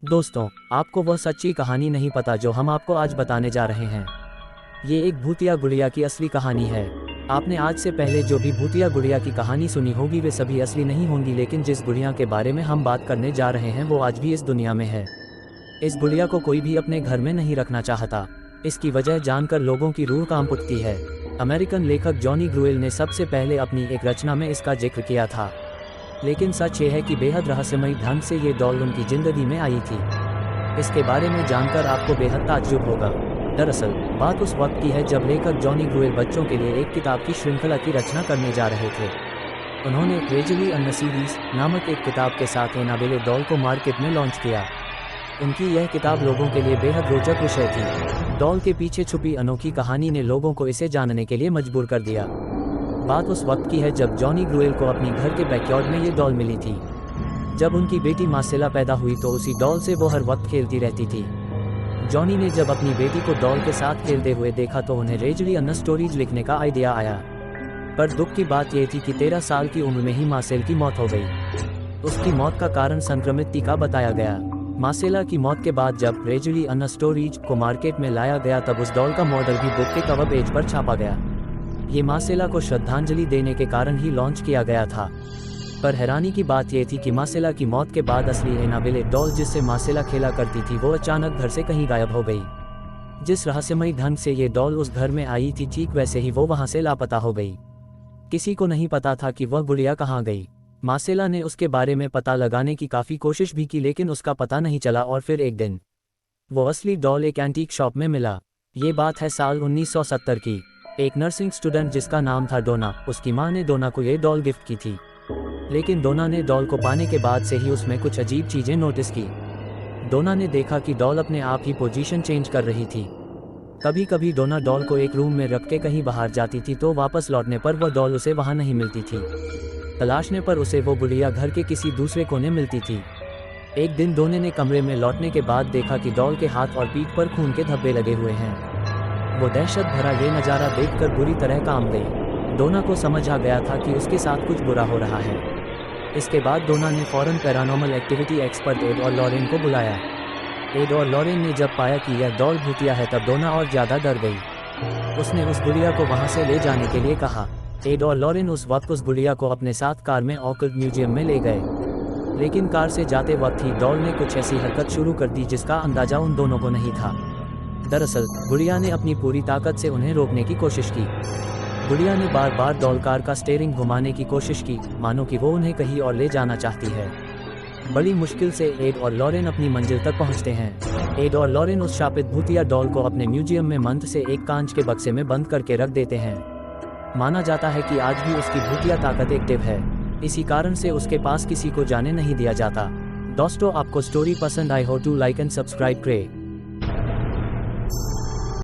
दोस्तों, आपको वह सच्ची कहानी नहीं पता जो हम आपको आज बताने जा रहे हैं। ये एक भूतिया गुड़िया की असली कहानी है। आपने आज से पहले जो भी भूतिया गुड़िया की कहानी सुनी होगी वे सभी असली नहीं होंगी, लेकिन जिस गुड़िया के बारे में हम बात करने जा रहे हैं वो आज भी इस दुनिया में है। इस गुड़िया को कोई भी अपने घर में नहीं रखना चाहता। इसकी वजह जानकर लोगों की रूह कांप उठती है। अमेरिकन लेखक जॉनी ग्रुएल ने सबसे पहले अपनी एक रचना में इसका जिक्र किया था। लेकिन सच ये है कि बेहद रहस्यमयी ढंग से ये डॉल उनकी जिंदगी में आई थी। इसके बारे में जानकर आपको बेहद ताज्जुब होगा। दरअसल बात उस वक्त की है जब लेखक जॉनी ग्रुएल बच्चों के लिए एक किताब की श्रृंखला की रचना करने जा रहे थे। उन्होंने ट्रेजेडी अ सीरीज नामक एक किताब के साथ एनाबेले डॉल को मार्केट में लॉन्च किया। उनकी यह किताब लोगों के लिए बेहद रोचक विषय थी। डॉल के पीछे छुपी अनोखी कहानी ने लोगों को इसे जानने के लिए मजबूर कर दिया। बात उस वक्त की है जब जॉनी ग्रुएल को अपनी घर के बैकयार्ड में ये डॉल मिली थी। जब उनकी बेटी मार्सेला पैदा हुई तो उसी डॉल से वो हर वक्त खेलती रहती थी। जॉनी ने जब अपनी बेटी को डॉल के साथ खेलते हुए देखा तो उन्हें ट्रेजेडी अ स्टोरीज लिखने का आइडिया आया। पर दुख की बात यह थी कि 13 साल की उम्र में ही मार्सेल की मौत हो गई। उसकी मौत का कारण संक्रमित टीका बताया गया। मार्सेला की मौत के बाद जब ट्रेजेडी अ स्टोरीज को मार्केट में लाया गया तब उस डॉल का मॉडल भी बुक के कवर पेज पर छापा गया। ये मार्सेला को श्रद्धांजलि देने के कारण ही लॉन्च किया गया था। पर हैरानी की बात यह थी कि मार्सेला की मौत के बाद असली एनाबेले डॉल जिससे मार्सेला खेला करती थी वो अचानक घर से कहीं गायब हो गई। जिस रहस्यमयी ढंग से ये डॉल उस घर में आई थी ठीक वैसे ही वो वहां से लापता हो गई। किसी को नहीं पता था कि वह गुड़िया कहाँ गई। मार्सेला ने उसके बारे में पता लगाने की काफ़ी कोशिश भी की लेकिन उसका पता नहीं चला और फिर एक दिन वो असली डॉल एक एंटीक शॉप में मिला। ये बात है साल 1970 की। एक नर्सिंग स्टूडेंट जिसका नाम था डोना, उसकी मां ने डोना को ये डॉल गिफ्ट की थी। लेकिन डोना ने डॉल को पाने के बाद से ही उसमें कुछ अजीब चीज़ें नोटिस की। डोना ने देखा कि डॉल अपने आप ही पोजीशन चेंज कर रही थी। कभी कभी डोना डॉल को एक रूम में रख के कहीं बाहर जाती थी तो वापस लौटने पर वह डॉल उसे वहां नहीं मिलती थी। तलाशने पर उसे वो गुड़िया घर के किसी दूसरे कोने मिलती थी। एक दिन डोने ने कमरे में लौटने के बाद देखा कि डॉल के हाथ और पीठ पर खून के धब्बे लगे हुए हैं। वो दहशत भरा ये नज़ारा देखकर बुरी तरह कांप गई। डोना को समझ आ गया था कि उसके साथ कुछ बुरा हो रहा है। इसके बाद डोना ने फौरन पैरानॉर्मल एक्टिविटी एक्सपर्ट एड और लॉरेन को बुलाया। एड और लॉरेन ने जब पाया कि यह डॉल भूतिया है तब डोना और ज़्यादा डर गई। उसने उस गुड़िया को वहाँ से ले जाने के लिए कहा। एड और लॉरेन उस वक्त उस गुड़िया को अपने साथ कार में ऑकल्ट म्यूजियम में ले गए। लेकिन कार से जाते वक्त ही डॉल ने कुछ ऐसी हरकत शुरू कर दी जिसका अंदाजा उन दोनों को नहीं था। दरअसल गुड़िया ने अपनी पूरी ताकत से उन्हें रोकने की कोशिश की। गुड़िया ने बार बार डॉल कार का स्टीयरिंग घुमाने की कोशिश की, मानो कि वो उन्हें कहीं और ले जाना चाहती है। बड़ी मुश्किल से एड और लॉरेन अपनी मंजिल तक पहुंचते हैं। एड और लॉरेन उस शापित भूतिया डॉल को अपने म्यूजियम में मंत्र से एक कांच के बक्से में बंद करके रख देते हैं। माना जाता है कि आज भी उसकी भूतिया ताकत एक्टिव है। इसी कारण से उसके पास किसी को जाने नहीं दिया जाता। दोस्तों, आपको स्टोरी पसंद आई हो तो लाइक एंड सब्सक्राइब करें।